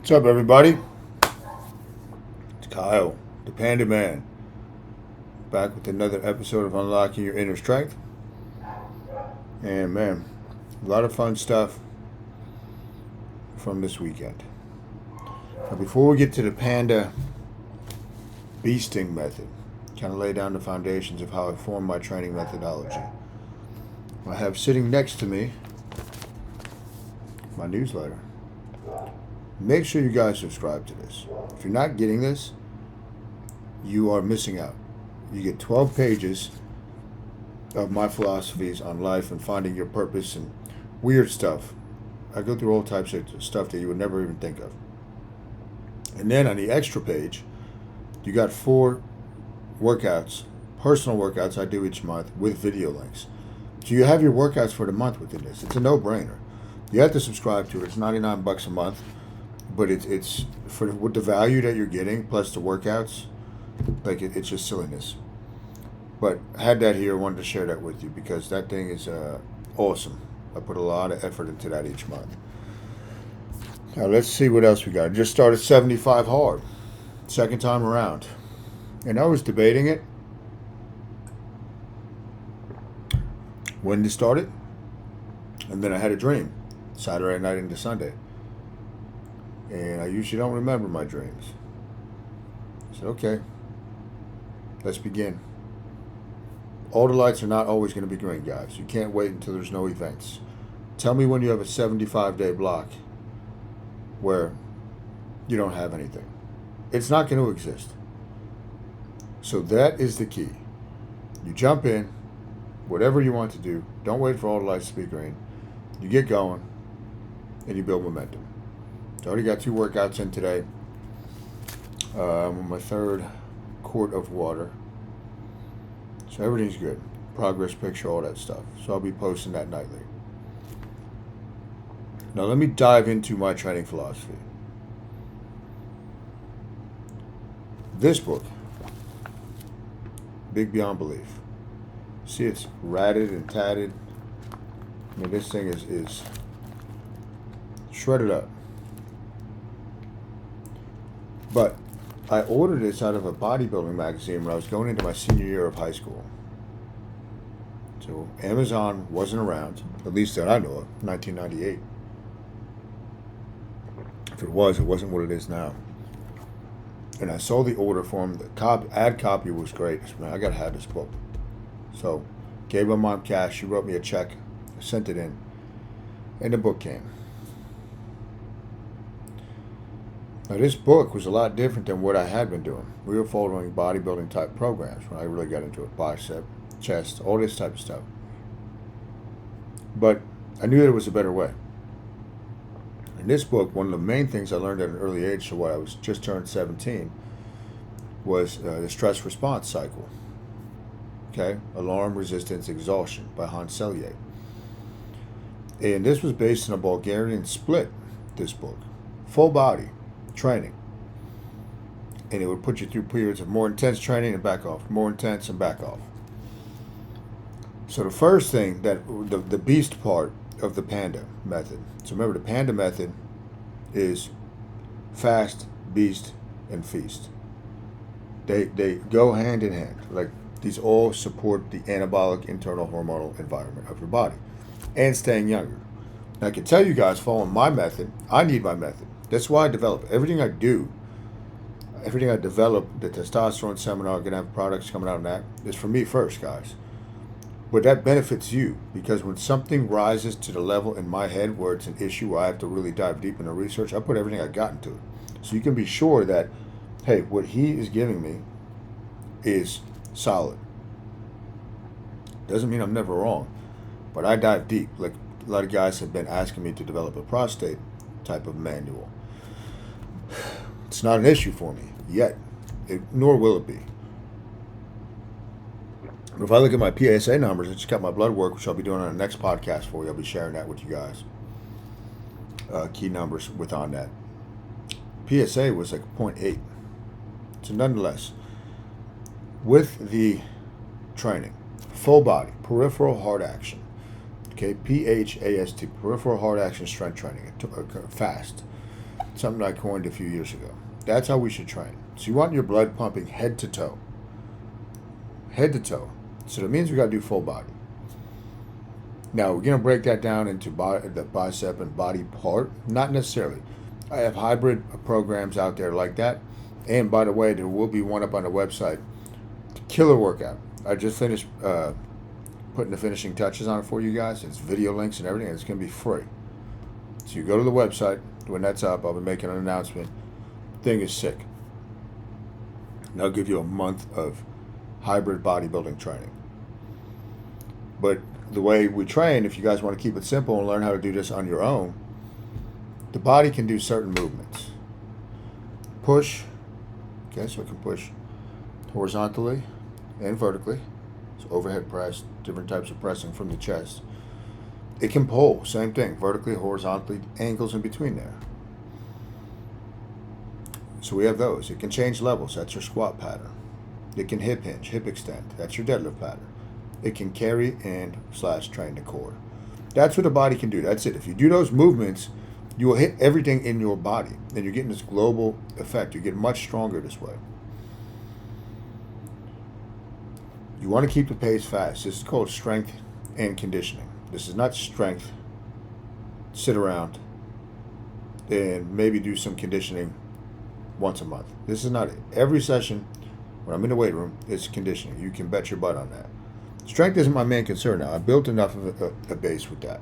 What's up, everybody? It's Kyle, the Panda Man, back with another episode of Unlocking Your Inner Strength. And man, a lot of fun stuff from this weekend. Now, before we get to the Panda beasting method, kind of lay down the foundations of how I form my training methodology. I have sitting next to me my newsletter. Make sure you guys subscribe to this. If you're not getting this, you are missing out. You get 12 pages of my philosophies on life and finding your purpose and weird stuff. I go through all types of stuff that you would never even think of. And then on the extra page, you got 4 workouts, personal workouts I do each month with video links. So you have your workouts for the month within this. It's a no-brainer. You have to subscribe to it. It's $99 a month. But it's for with the value that you're getting plus the workouts, like it's just silliness. But I had that here. I wanted to share that with you because that thing is awesome. I put a lot of effort into that each month. Now let's see what else we got. I just started 75 hard, second time around, and I was debating it when to start it, and then I had a dream Saturday night into Sunday. And I usually don't remember my dreams. I said, okay, let's begin. All the lights are not always going to be green, guys. You can't wait until there's no events. Tell me when you have a 75-day block where you don't have anything. It's not going to exist. So that is the key. You jump in, whatever you want to do. Don't wait for all the lights to be green. You get going, and you build momentum. I already got 2 workouts in today. I'm on my 3rd quart of water. So everything's good. Progress picture, all that stuff. So I'll be posting that nightly. Now let me dive into my training philosophy. This book, Big Beyond Belief. See, it's ratted and tatted. I mean, this thing is shredded up. But I ordered this out of a bodybuilding magazine when I was going into my senior year of high school. So Amazon wasn't around, at least that I know of, 1998. If it was, it wasn't what it is now. And I saw the order form. The ad copy was great. Man, I got to have this book. So gave my mom cash. She wrote me a check. I sent it in. And the book came. Now, this book was a lot different than what I had been doing. We were following bodybuilding type programs when I really got into it. Bicep, chest, all this type of stuff. But I knew there was a better way. In this book, one of the main things I learned at an early age, so when I was just turned 17, was the stress response cycle. Okay? Alarm, resistance, exhaustion by Hans Selye. And this was based on a Bulgarian split, this book. Full body training, and it would put you through periods of more intense training and back off, more intense and back off. So the first thing, that the beast part of the Panda method. So remember, the Panda method is fast, beast, and feast. They go hand in hand. Like, these all support the anabolic internal hormonal environment of your body and staying younger. Now, I can tell you guys, following my method, I need my method. That's why I develop everything I do. Everything I develop, the testosterone seminar, gonna have products coming out of that, is for me first, guys. But that benefits you, because when something rises to the level in my head where it's an issue where I have to really dive deep into research, I put everything I got into it. So you can be sure that, hey, what he is giving me is solid. Doesn't mean I'm never wrong, but I dive deep. Like, a lot of guys have been asking me to develop a prostate type of manual. It's not an issue for me yet, nor will it be. But if I look at my PSA numbers, I just got my blood work, which I'll be doing on the next podcast for you. I'll be sharing that with you guys. Key numbers on that. PSA was like 0.8. So nonetheless, with the training, full body, peripheral hard action, okay, PHAST, peripheral hard action strength training, fast. something I coined a few years ago. That's how we should train. So you want your blood pumping head to toe. Head to toe. So that means we got to do full body. Now, we're going to break that down into the bicep and body part. Not necessarily. I have hybrid programs out there like that. And by the way, there will be one up on the website. Killer workout. I just finished putting the finishing touches on it for you guys. It's video links and everything. And it's going to be free. So you go to the website. When that's up, I'll be making an announcement. Thing is sick. And I'll give you a month of hybrid bodybuilding training. But the way we train, if you guys want to keep it simple and learn how to do this on your own, the body can do certain movements. Push. Okay, so it can push horizontally and vertically. So overhead press, different types of pressing from the chest. It can pull, same thing, vertically, horizontally, angles in between there. So we have those. It can change levels. That's your squat pattern. It can hip hinge, hip extend. That's your deadlift pattern. It can carry and / train the core. That's what the body can do. That's it. If you do those movements, you will hit everything in your body. And you're getting this global effect. You get much stronger this way. You want to keep the pace fast. This is called strength and conditioning. This is not strength. Sit around and maybe do some conditioning once a month. This is not it. Every session when I'm in the weight room, it's conditioning. You can bet your butt on that. Strength isn't my main concern now. I built enough of a base with that.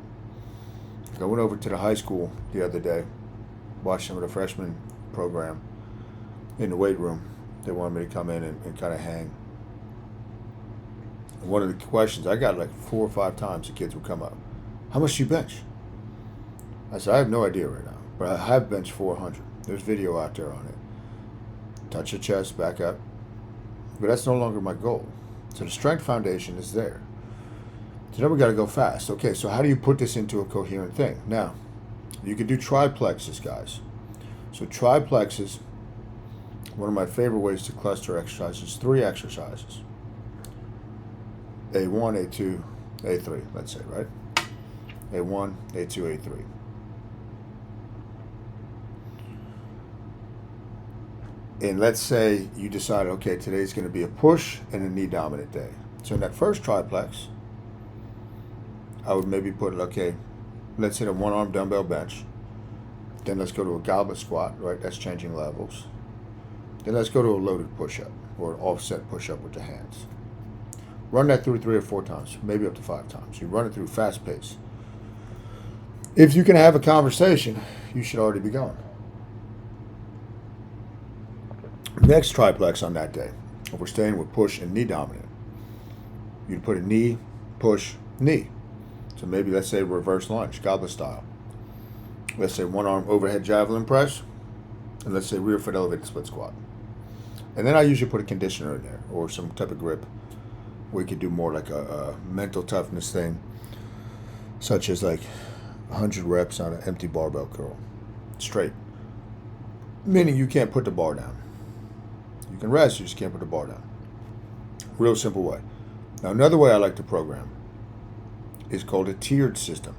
I went over to the high school the other day, watched some of the freshman program in the weight room. They wanted me to come in and kind of hang. And one of the questions, I got like 4 or 5 times the kids would come up. How much do you bench? I said, I have no idea right now, but I have benched 400. There's video out there on it. Touch the chest, back up. But that's no longer my goal. So the strength foundation is there. So now we got to go fast. Okay, so how do you put this into a coherent thing? Now, you can do triplexes, guys. So triplexes, one of my favorite ways to cluster exercises, 3 exercises. A1, A2, A3, let's say, right? A1, A2, A3. And let's say you decide, okay, today's going to be a push and a knee dominant day. So in that first triplex, I would maybe put, okay, let's hit a 1-arm dumbbell bench. Then let's go to a goblet squat, right? That's changing levels. Then let's go to a loaded push-up or an offset push-up with the hands. Run that through 3 or 4 times, maybe up to 5 times. You run it through fast pace. If you can have a conversation, you should already be going. Next triplex on that day, if we're staying with push and knee dominant, you'd put a knee, push, knee. So maybe let's say reverse lunge, goblet style. Let's say 1-arm overhead javelin press, and let's say rear foot elevated split squat. And then I usually put a conditioner in there or some type of grip. We could do more like a mental toughness thing, such as like 100 reps on an empty barbell curl, straight. Meaning you can't put the bar down. You can rest, you just can't put the bar down. Real simple way. Now another way I like to program is called a tiered system.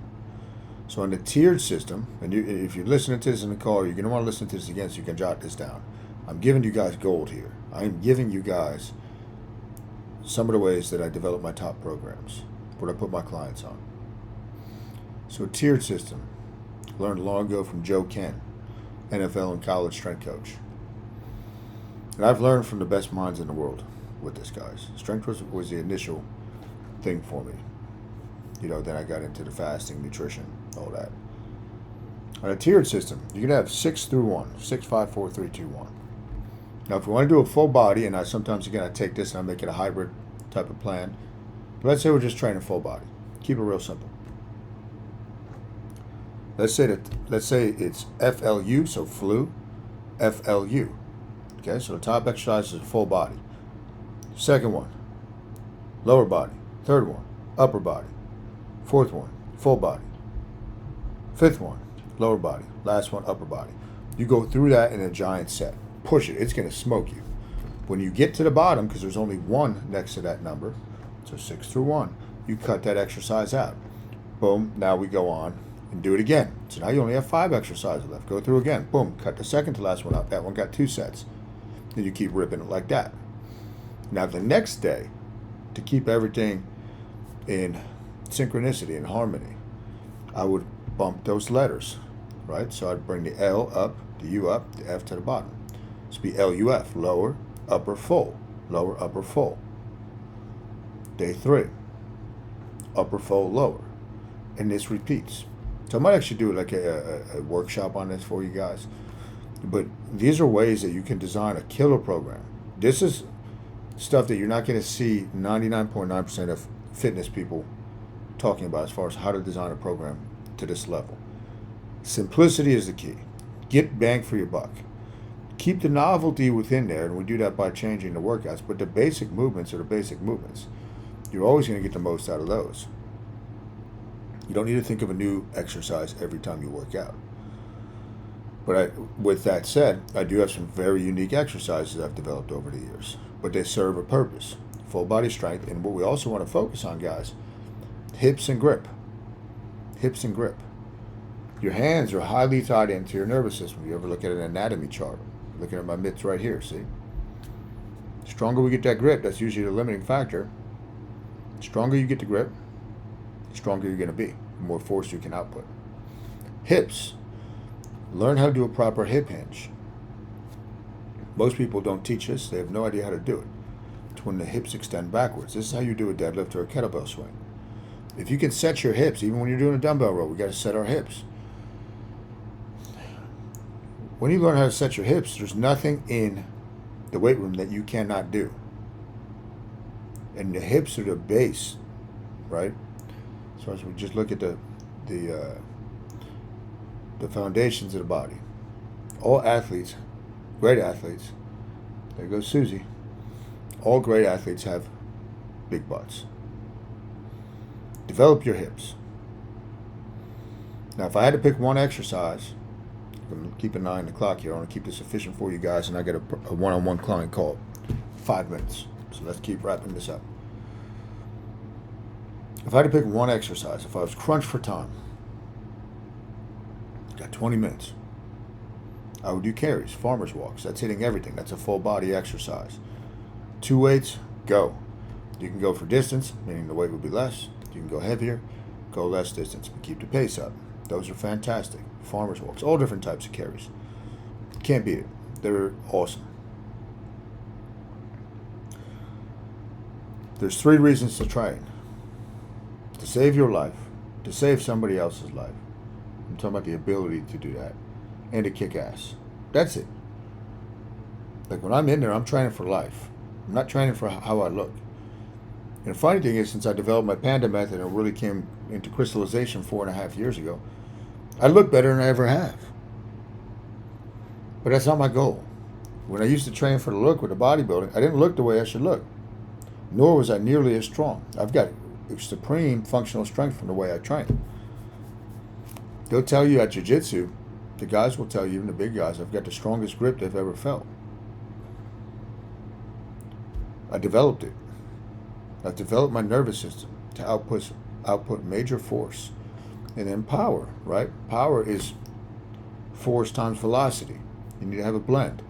So in the tiered system, and if you're listening to this in the car, you're going to want to listen to this again so you can jot this down. I'm giving you guys gold here. I'm giving you guys some of the ways that I develop my top programs, what I put my clients on. So a tiered system, learned long ago from Joe Ken, NFL and college strength coach. And I've learned from the best minds in the world with this, guys. Strength was the initial thing for me. You know, then I got into the fasting, nutrition, all that. On a tiered system, you can have 6 through 1, 6, 5, 4, 3, 2, 1. Now, if you want to do a full body, and I sometimes, again, I take this and I make it a hybrid type of plan. But let's say we're just training full body. Keep it real simple. Let's say it's FLU, so flu, FLU. Okay, so the top exercise is a full body. Second one, lower body. Third one, upper body. Fourth one, full body. Fifth one, lower body. Last one, upper body. You go through that in a giant set. Push it. It's going to smoke you. When you get to the bottom, because there's only 1 next to that number, so 6 through 1, you cut that exercise out. Boom. Now we go on and do it again. So now you only have 5 exercises left. Go through again. Boom. Cut the second to last one out. That one got 2 sets. Then you keep ripping it like that. Now the next day, to keep everything in synchronicity and harmony, I would bump those letters, right? So I'd bring the L up, the U up, the F to the bottom. So it'd be L-U-F, lower, upper, full, lower, upper, full. Day 3, upper, full, lower. And this repeats. So I might actually do like a workshop on this for you guys. But these are ways that you can design a killer program. This is stuff that you're not going to see 99.9% of fitness people talking about as far as how to design a program to this level. Simplicity is the key. Get bang for your buck. Keep the novelty within there, and we do that by changing the workouts, but the basic movements are the basic movements. You're always going to get the most out of those. You don't need to think of a new exercise every time you work out. But with that said, I do have some very unique exercises I've developed over the years, but they serve a purpose. Full body strength, and what we also want to focus on, guys, hips and grip. Hips and grip. Your hands are highly tied into your nervous system. You ever look at an anatomy chart? Looking at my mitts right here, see? The stronger we get that grip, that's usually the limiting factor. The stronger you get the grip, the stronger you're going to be, the more force you can output. Hips. Learn how to do a proper hip hinge. Most people don't teach this. They have no idea how to do it. It's when the hips extend backwards. This is how you do a deadlift or a kettlebell swing. If you can set your hips, even when you're doing a dumbbell row, we got to set our hips. When you learn how to set your hips, there's nothing in the weight room that you cannot do. And the hips are the base, right? So as we just look at the foundations of the body. All athletes, great athletes, there goes Susie. All great athletes have big butts. Develop your hips. Now, if I had to pick one exercise, I'm going to keep an eye on the clock here. I want to keep this efficient for you guys, and I got a one-on-one client call. 5 minutes. So let's keep wrapping this up. If I had to pick one exercise, if I was crunched for time, got 20 minutes, I would do carries, farmer's walks. That's hitting everything. That's a full body exercise. 2 weights, go. You can go for distance, meaning the weight would be less. You can go heavier, go less distance, but keep the pace up. Those are fantastic. Farmer's walks, all different types of carries. Can't beat it. They're awesome. There's 3 reasons to train. To save your life, to save somebody else's life. I'm talking about the ability to do that, and to kick ass. That's it. Like when I'm in there, I'm training for life. I'm not training for how I look. And the funny thing is, since I developed my Panda method and really came into crystallization 4.5 years ago, I look better than I ever have. But that's not my goal. When I used to train for the look with the bodybuilding, I didn't look the way I should look. Nor was I nearly as strong. I've got supreme functional strength from the way I train. They'll tell you at jiu-jitsu, the guys will tell you, even the big guys, I've got the strongest grip they've ever felt. I developed it. I've developed my nervous system to output major force. And then power, right? Power is force times velocity. You need to have a blend.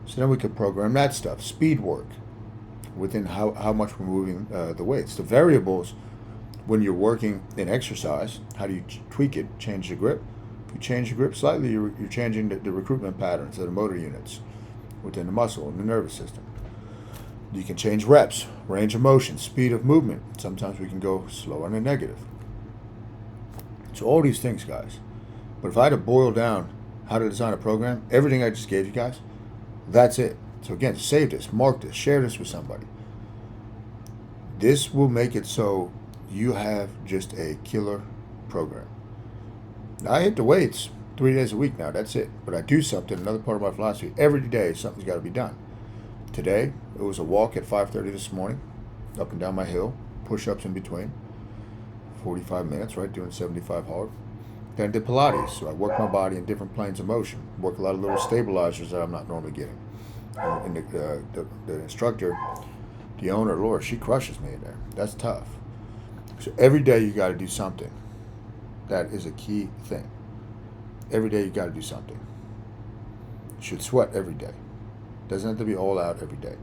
So then we can program that stuff. Speed work within how much we're moving the weights. The variables, when you're working in exercise, how do you tweak it, change the grip? If you change the grip slightly, you're changing the recruitment patterns of the motor units within the muscle and the nervous system. You can change reps, range of motion, speed of movement. Sometimes we can go slow on the negative. So all these things, guys. But if I had to boil down how to design a program, everything I just gave you guys, that's it. So again, save this, mark this, share this with somebody. This will make it so you have just a killer program. Now, I hit the weights 3 days a week now, that's it. But I do something, another part of my philosophy, every day something's got to be done. Today, it was a walk at 5:30 this morning, up and down my hill, push-ups in between, 45 minutes, right, doing 75 hard. Then I did Pilates, so I work my body in different planes of motion, work a lot of little stabilizers that I'm not normally getting. And the instructor, the owner, Laura, she crushes me in there. That's tough. So every day you got to do something. That is a key thing. every day you got to do something. You should sweat every day. Doesn't have to be all out every day.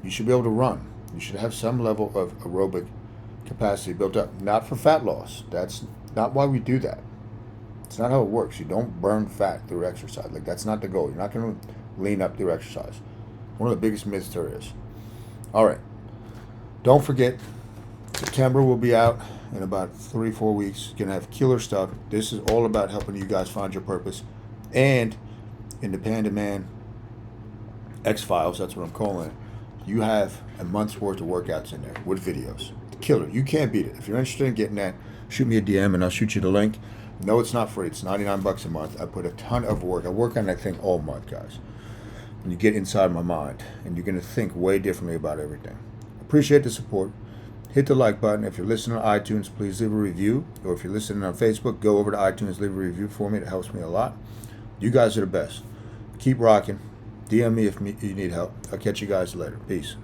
You should be able to run. You should have some level of aerobic capacity built up. Not for fat loss. That's not why we do that. It's not how it works. You don't burn fat through exercise. Like, that's not the goal. You're not going to lean up through exercise. One of the biggest myths there is. All right. Don't forget, September will be out in about 3-4 weeks. You're going to have killer stuff. This is all about helping you guys find your purpose. And in the Panda Man X-Files, that's what I'm calling it, you have a month's worth of workouts in there with videos. Killer. You can't beat it. If you're interested in getting that, shoot me a DM and I'll shoot you the link. No, it's not free. It's $99 a month. I put a ton of work. I work on that thing all month, guys. And you get inside my mind, and you're going to think way differently about everything. Appreciate the support. Hit the like button. If you're listening on iTunes, please leave a review. Or if you're listening on Facebook, go over to iTunes, leave a review for me. It helps me a lot. You guys are the best. Keep rocking. DM me if you need help. I'll catch you guys later. Peace.